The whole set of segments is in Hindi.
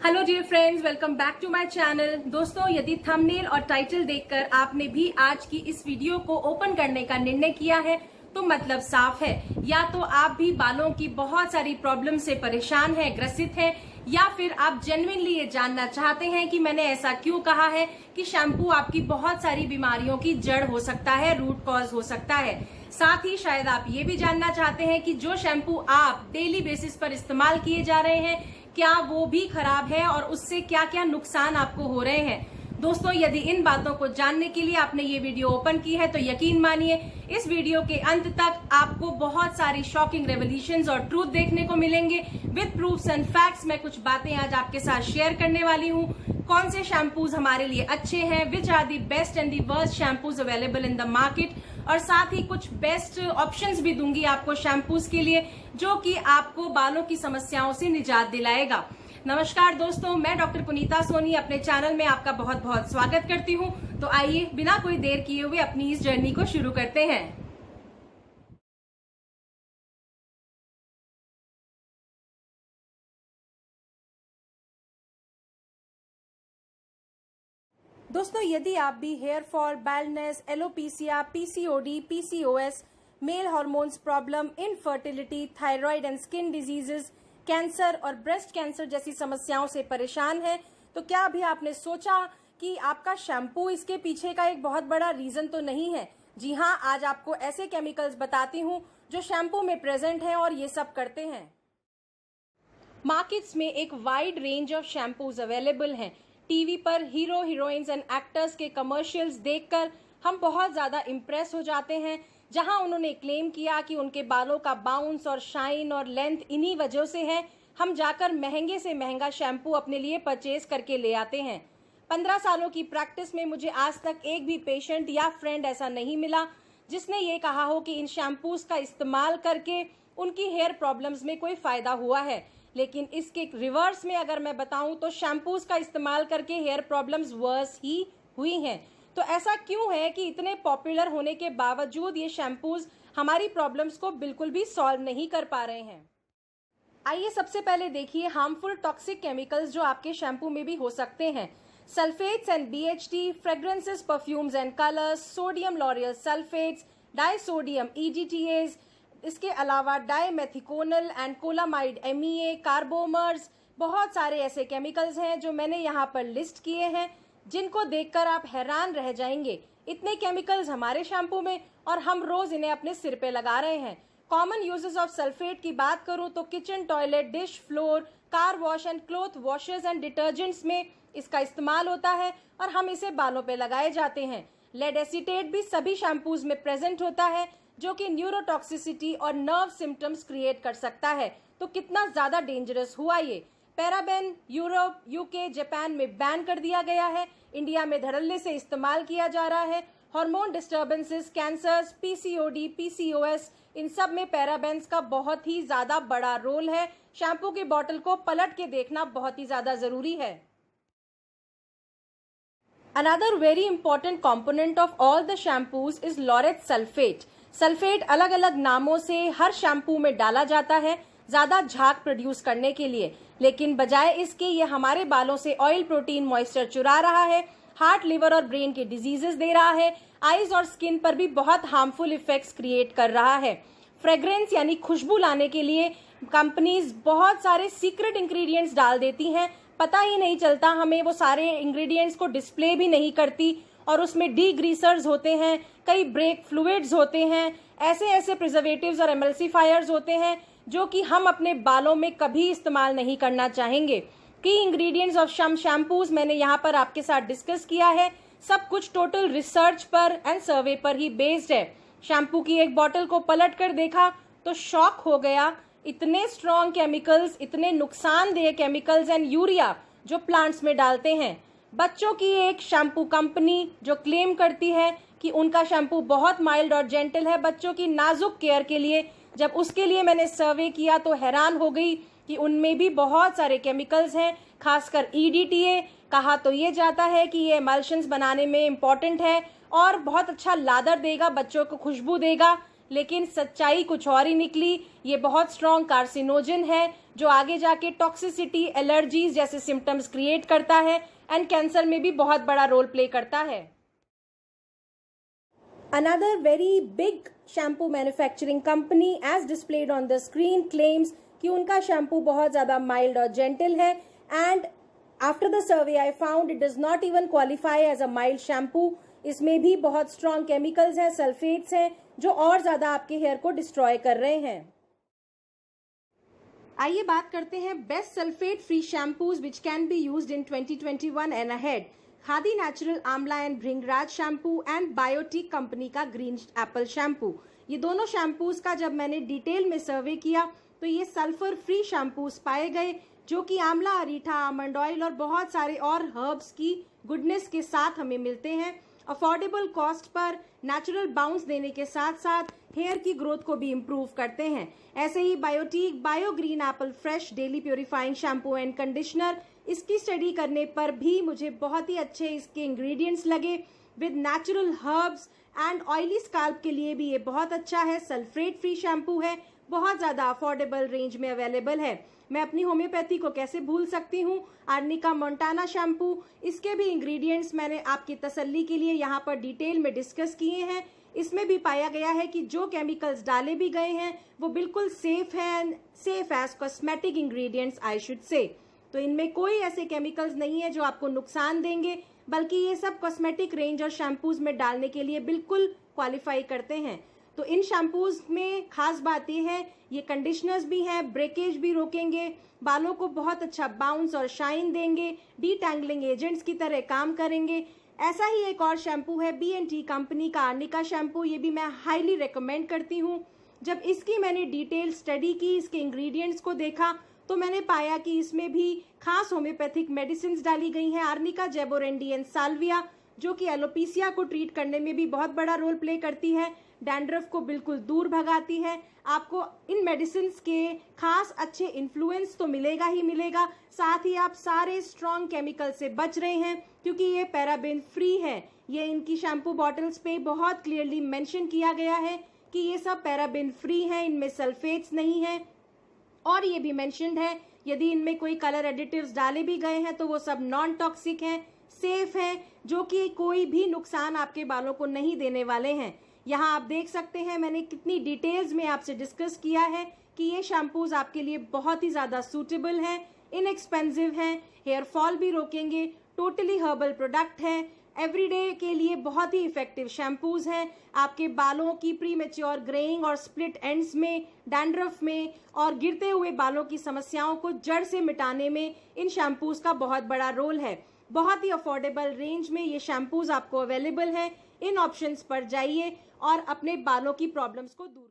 Hello dear friends, welcome back to my channel. दोस्तों, यदि थंबनेल और टाइटल देखकर आपने भी आज की इस वीडियो को ओपन करने का निर्णय किया है तो मतलब साफ है, या तो आप भी बालों की बहुत सारी प्रॉब्लम से परेशान हैं, ग्रसित हैं, या फिर आप जेन्युइनली ये जानना चाहते हैं कि मैंने ऐसा क्यों कहा है कि शैम्पू आपकी बहुत सारी बीमारियों की जड़ हो सकता है, रूट कॉज हो सकता है। साथ ही शायद आप ये भी जानना चाहते हैं कि जो शैम्पू आप डेली बेसिस पर इस्तेमाल किए जा रहे हैं क्या वो भी खराब है और उससे क्या क्या नुकसान आपको हो रहे हैं। दोस्तों, यदि इन बातों को जानने के लिए आपने ये वीडियो ओपन की है तो यकीन मानिए इस वीडियो के अंत तक आपको बहुत सारी शॉकिंग रेवल्यूशंस और ट्रूथ देखने को मिलेंगे। विद प्रूफ्स एंड फैक्ट्स मैं कुछ बातें आज आपके साथ शेयर करने वाली हूँ। कौन से शैम्पूज हमारे लिए अच्छे हैं, which are the best and the worst shampoos available in the market, और साथ ही कुछ बेस्ट ऑप्शंस भी दूंगी आपको शैम्पूज के लिए जो कि आपको बालों की समस्याओं से निजात दिलाएगा। नमस्कार दोस्तों, मैं डॉक्टर पुनीता सोनी अपने चैनल में आपका बहुत बहुत स्वागत करती हूं। तो आइए बिना कोई देर किए हुए अपनी इस जर्नी को शुरू करते हैं। दोस्तों, यदि आप भी hair fall, baldness, alopecia, PCOD, PCOS, male hormones problem, infertility, thyroid and skin diseases, cancer और ब्रेस्ट कैंसर जैसी समस्याओं से परेशान हैं, तो क्या अभी आपने सोचा कि आपका शैम्पू इसके पीछे का एक बहुत बड़ा रीजन तो नहीं है? जी हाँ, आज आपको ऐसे केमिकल्स बताती हूँ जो शैम्पू में प्रेजेंट हैं और ये सब करते हैं। मार्केट्स में एक wide range of shampoos available हैं। टीवी पर हीरो, हीरोइंस एंड एक्टर्स के कमर्शियल्स देखकर हम बहुत ज्यादा इम्प्रेस हो जाते हैं, जहां उन्होंने क्लेम किया कि उनके बालों का बाउंस और शाइन और लेंथ इन्हीं वजह से है। हम जाकर महंगे से महंगा शैम्पू अपने लिए परचेज करके ले आते हैं। 15 सालों की प्रैक्टिस में मुझे आज तक एक भी पेशेंट या फ्रेंड ऐसा नहीं मिला जिसने ये कहा हो कि इन शैम्पूज का इस्तेमाल करके उनकी हेयर प्रॉब्लम्स में कोई फायदा हुआ है। लेकिन इसके रिवर्स में अगर मैं बताऊं तो शैम्पूज का इस्तेमाल करके हेयर प्रॉब्लम्स वर्स ही हुई हैं। तो ऐसा क्यों है कि इतने पॉपुलर होने के बावजूद ये शैम्पूज हमारी प्रॉब्लम्स को बिल्कुल भी सॉल्व नहीं कर पा रहे हैं? आइए सबसे पहले देखिए हार्मफुल टॉक्सिक केमिकल्स जो आपके शैम्पू में भी हो सकते हैं। Sulfates and BHT, fragrances, perfumes and colours, sodium lauryl sulfates, disodium EDTAs, इसके अलावा डाइमेथिकोनल एंड कोलामाइड एमईए, कार्बोमर्स, बहुत सारे ऐसे केमिकल्स हैं जो मैंने यहाँ पर लिस्ट किए हैं जिनको देखकर आप हैरान रह जाएंगे। इतने केमिकल्स हमारे शैम्पू में और हम रोज इन्हें अपने सिर पे लगा रहे हैं। कॉमन यूजेस ऑफ सल्फेट की बात करूं तो kitchen, toilet, dish, floor, car wash and cloth washers and detergents में इसका इस्तेमाल होता है और हम इसे बालों पे लगाए जाते हैं। लेड एसीटेट भी सभी शैम्पूज में प्रेजेंट होता है जो कि न्यूरोटॉक्सिसिटी और नर्व सिम्टम्स क्रिएट कर सकता है। तो कितना ज्यादा डेंजरस हुआ ये। पैराबेन यूरोप, यूके, जापान में बैन कर दिया गया है। इंडिया में धड़ल्ले से इस्तेमाल किया जा रहा है। Hormone disturbances, cancers, PCOD, PCOS, इन सब में पैराबेन्स का बहुत ही ज्यादा बड़ा रोल है। शैम्पू की बोतल को पलट के देखना बहुत ही ज्यादा जरूरी है। Another very important component of all the shampoos is laureth sulfate. Sulphate अलग अलग नामों से हर शैम्पू में डाला जाता है ज्यादा झाग प्रोड्यूस करने के लिए, लेकिन बजाय इसके ये हमारे बालों से ऑयल, प्रोटीन, मॉइस्चर चुरा रहा है, हार्ट, लिवर और ब्रेन के डिजीजेस दे रहा है, आईज और स्किन पर भी बहुत हार्मफुल इफेक्ट्स क्रिएट कर रहा है। फ्रेग्रेंस यानी खुशबू लाने के लिए कंपनीज बहुत सारे सीक्रेट इंग्रेडिएंट्स डाल देती हैं, पता ही नहीं चलता हमें, वो सारे इंग्रेडिएंट्स को डिस्प्ले भी नहीं करती और उसमें डीग्रीसर्स होते हैं, कई ब्रेक फ्लूइड्स होते हैं, ऐसे ऐसे प्रिजर्वेटिव्स और एमल्सिफायर्स होते हैं जो कि हम अपने बालों में कभी इस्तेमाल नहीं करना चाहेंगे। की इंग्रेडिएंट्स ऑफ सम शैम्पूज मैंने यहाँ पर आपके साथ डिस्कस किया है। सब कुछ टोटल रिसर्च पर एंड सर्वे पर ही बेस्ड है। शैम्पू की एक बोतल को पलट कर देखा तो शॉक हो गया, इतने स्ट्रॉन्ग केमिकल्स, इतने नुकसानदेह केमिकल्स एंड यूरिया जो प्लांट्स में डालते हैं। बच्चों की एक शैम्पू कंपनी जो क्लेम करती है कि उनका शैम्पू बहुत माइल्ड और जेंटल है बच्चों की नाजुक केयर के लिए, जब उसके लिए मैंने सर्वे किया तो हैरान हो गई कि उनमें भी बहुत सारे केमिकल्स हैं, खासकर ईडीटीए। कहा तो ये जाता है कि ये एमल्शंस बनाने में इम्पोर्टेंट है और बहुत अच्छा लादर देगा, बच्चों को खुशबू देगा, लेकिन सच्चाई कुछ और ही निकली। ये बहुत स्ट्रॉन्ग कार्सिनोजन है, जो आगे जाके टॉक्सिसिटी, एलर्जीज जैसे सिम्टम्स क्रिएट करता है एंड कैंसर में भी बहुत बड़ा रोल प्ले करता है। Another very big shampoo manufacturing company as displayed on the screen claims कि उनका शैम्पू बहुत ज़्यादा माइल्ड और जेंटल है and after the survey I found it does not even qualify as a mild shampoo. इसमें भी बहुत स्ट्रॉन्ग केमिकल्स हैं, सल्फेट्स हैं, जो और ज़्यादा आपके हेयर को डिस्ट्रॉय कर रहे हैं। आइए बात करते हैं best sulphate free shampoos which can be used in 2021 and ahead. Khadi natural amla and bhringraj shampoo and Biotique company का ग्रीन एप्पल शैम्पू, ये दोनों शैम्पूज का जब मैंने डिटेल में सर्वे किया तो ये सल्फर फ्री शैम्पूज पाए गए, जो कि आंवला, अरीठा, आमंड ऑयल और बहुत सारे और हर्ब्स की गुडनेस के साथ हमें मिलते हैं affordable cost per, natural bounce देने के साथ साथ हेयर की ग्रोथ को भी इम्प्रूव करते हैं। ऐसे ही Biotique bio green apple fresh daily purifying shampoo and conditioner, इसकी स्टडी करने पर भी मुझे बहुत ही अच्छे इसके इंग्रेडिएंट्स लगे with natural herbs and oily scalp के लिए भी ये बहुत अच्छा है। सल्फेट फ्री शैम्पू है, बहुत ज़्यादा अफोर्डेबल रेंज में अवेलेबल है। मैं अपनी होम्योपैथी को कैसे भूल सकती हूँ। आर्निका मोंटाना शैम्पू, इसके भी इंग्रेडिएंट्स मैंने आपकी तसल्ली के लिए यहाँ पर डिटेल में डिस्कस किए हैं। इसमें भी पाया गया है कि जो केमिकल्स डाले भी गए हैं वो बिल्कुल सेफ हैं, safe as cosmetic ingredients I should say. तो इनमें कोई ऐसे केमिकल्स नहीं है जो आपको नुकसान देंगे, बल्कि ये सब कॉस्मेटिक रेंज और शैम्पूज में डालने के लिए बिल्कुल क्वालिफाई करते हैं। तो इन शैम्पूज में खास बात यह है, ये कंडीशनर्स भी हैं, ब्रेकेज भी रोकेंगे, बालों को बहुत अच्छा बाउंस और शाइन देंगे, डीटैंगलिंग एजेंट्स की तरह काम करेंगे। ऐसा ही एक और शैम्पू है B&T कंपनी का आर्निका शैम्पू, ये भी मैं हाईली रिकमेंड करती हूँ। जब इसकी मैंने डिटेल स्टडी की, इसके इंग्रेडिएंट्स को देखा, तो मैंने पाया कि इसमें भी खास होम्योपैथिक मेडिसिन डाली गई हैं, आर्निका, जेबोरेंडी एंड साल्विया, जो कि एलोपीसिया को ट्रीट करने में भी बहुत बड़ा रोल प्ले करती है, डैंड्रफ को बिल्कुल दूर भगाती है। आपको इन मेडिसिन के खास अच्छे इन्फ्लुएंस तो मिलेगा ही मिलेगा, साथ ही आप सारे स्ट्रॉन्ग केमिकल से बच रहे हैं क्योंकि ये पैराबेन फ्री है। ये इनकी शैम्पू बॉटल्स पे बहुत क्लियरली मेंशन किया गया है कि ये सब पैराबेन फ्री है, इनमें सल्फेट्स नहीं है। और ये भी मेंशन्ड है यदि इनमें कोई कलर एडिटिव्स डाले भी गए हैं तो वो सब नॉन टॉक्सिक हैं, सेफ हैं, जो कि कोई भी नुकसान आपके बालों को नहीं देने वाले हैं। यहाँ आप देख सकते हैं मैंने कितनी डिटेल्स में आपसे डिस्कस किया है कि ये शैम्पूज आपके लिए बहुत ही ज़्यादा सूटेबल हैं, इनएक्सपेंसिव हैं, हेयर फॉल भी रोकेंगे, टोटली हर्बल प्रोडक्ट हैं, एवरीडे के लिए बहुत ही इफेक्टिव शैम्पूज हैं। आपके बालों की प्रीमेच्योर ग्रेइंग और स्प्लिट एंड्स में, डैंड्रफ में और गिरते हुए बालों की समस्याओं को जड़ से मिटाने में इन शैम्पूज का बहुत बड़ा रोल है। बहुत ही अफोर्डेबल रेंज में ये शैम्पूज आपको अवेलेबल हैं। इन ऑप्शंस पर जाइए और अपने बालों की प्रॉब्लम्स को दूर।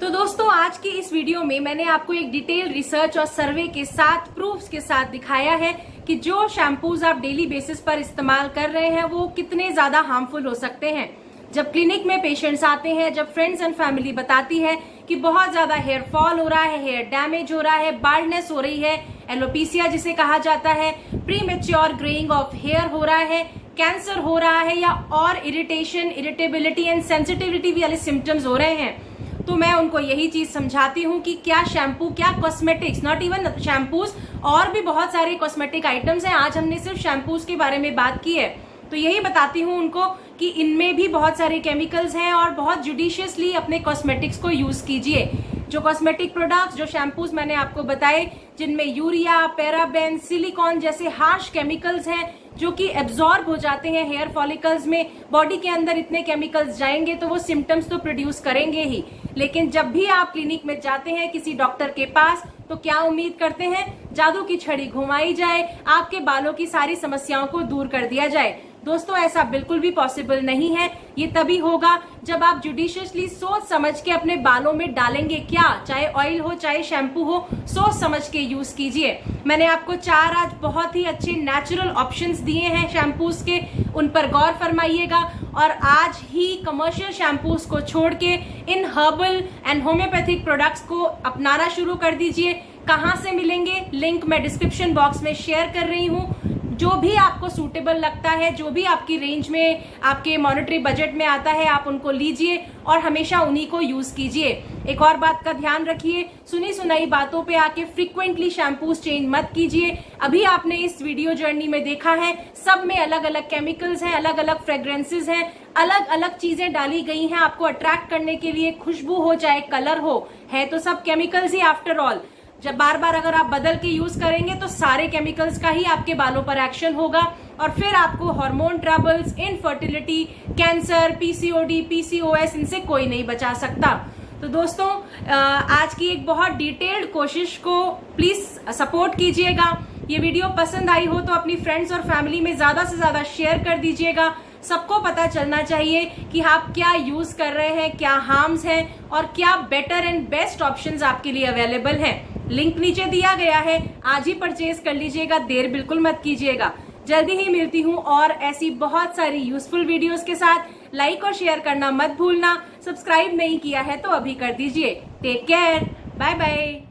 तो दोस्तों, आज की इस वीडियो में मैंने आपको एक डिटेल रिसर्च और सर्वे के साथ, प्रूफ्स के साथ दिखाया है कि जो शैम्पूज आप डेली बेसिस पर इस्तेमाल कर रहे हैं वो कितने ज्यादा हार्मफुल हो सकते हैं। जब क्लिनिक में पेशेंट्स आते हैं, जब फ्रेंड्स एंड फैमिली बताती है कि बहुत ज्यादा हेयर फॉल हो रहा है, हेयर डैमेज हो रहा है, बाल्डनेस हो रही है, एलोपीसिया जिसे कहा जाता है, प्रीमेच्योर ग्रेइंग ऑफ हेयर हो रहा है, कैंसर हो रहा है या और इरिटेशन, इरिटेबिलिटी एंड सेंसिटिविटी वाले सिम्टम्स हो रहे हैं, तो मैं उनको यही चीज समझाती हूँ कि क्या शैम्पू, क्या कॉस्मेटिक्स, नॉट इवन शैम्पूज, और भी बहुत सारे कॉस्मेटिक आइटम्स हैं। आज हमने सिर्फ शैम्पूज के बारे में बात की है, तो यही बताती हूँ उनको कि इनमें भी बहुत सारे केमिकल्स हैं और बहुत जुडिशियसली अपने कॉस्मेटिक्स को यूज कीजिए। जो कॉस्मेटिक प्रोडक्ट्स, जो शैम्पूज मैंने आपको बताए, जिनमें यूरिया, पैराबेन, सिलिकॉन जैसे हार्श केमिकल्स हैं जो कि एब्जॉर्ब हो जाते हैं हेयर फॉलिकल्स में, बॉडी के अंदर इतने केमिकल्स जाएंगे तो वो सिम्टम्स तो प्रोड्यूस करेंगे ही। लेकिन जब भी आप क्लिनिक में जाते हैं किसी डॉक्टर के पास, तो क्या उम्मीद करते हैं? जादू की छड़ी घुमाई जाए, आपके बालों की सारी समस्याओं को दूर कर दिया जाए। दोस्तों, ऐसा बिल्कुल भी पॉसिबल नहीं है। ये तभी होगा जब आप जुडिशियसली सोच समझ के अपने बालों में डालेंगे क्या, चाहे ऑयल हो चाहे शैम्पू हो, सोच समझ के यूज कीजिए। मैंने आपको 4 आज बहुत ही अच्छे नेचुरल ऑप्शंस दिए हैं शैम्पूज के, उन पर गौर फरमाइएगा और आज ही कमर्शियल शैम्पूज को छोड़ के इन हर्बल एंड होम्योपैथिक प्रोडक्ट्स को अपनाना शुरू कर दीजिए। कहाँ से मिलेंगे? लिंक मैं डिस्क्रिप्शन बॉक्स में शेयर कर रही हूँ। जो भी आपको सूटेबल लगता है, जो भी आपकी रेंज में, आपके मॉनेटरी बजट में आता है, आप उनको लीजिए और हमेशा उन्हीं को यूज कीजिए। एक और बात का ध्यान रखिए, सुनी सुनाई बातों पे आके फ्रीक्वेंटली शैम्पूज चेंज मत कीजिए। अभी आपने इस वीडियो जर्नी में देखा है, सब में अलग अलग केमिकल्स हैं, अलग अलग फ्रेग्रेंसेस हैं, अलग अलग चीजें डाली गई हैं आपको अट्रैक्ट करने के लिए, खुशबू हो चाहे कलर हो, है तो सब केमिकल्स ही आफ्टर ऑल। जब बार बार अगर आप बदल के यूज करेंगे तो सारे केमिकल्स का ही आपके बालों पर एक्शन होगा और फिर आपको hormone troubles, infertility, cancer, PCOD, PCOS, इनसे कोई नहीं बचा सकता। तो दोस्तों आज की एक बहुत डिटेल्ड कोशिश को प्लीज सपोर्ट कीजिएगा। ये वीडियो पसंद आई हो तो अपनी फ्रेंड्स और फैमिली में ज्यादा से ज्यादा शेयर कर दीजिएगा। सबको पता चलना चाहिए कि आप क्या यूज कर रहे हैं, क्या हार्म्स हैं और क्या बेटर एंड बेस्ट ऑप्शंस आपके लिए अवेलेबल हैं। लिंक नीचे दिया गया है, आज ही परचेज कर लीजिएगा, देर बिल्कुल मत कीजिएगा। जल्दी ही मिलती हूँ और ऐसी बहुत सारी यूजफुल वीडियोस के साथ। लाइक और शेयर करना मत भूलना, सब्सक्राइब नहीं किया है तो अभी कर दीजिए। Take care, bye bye.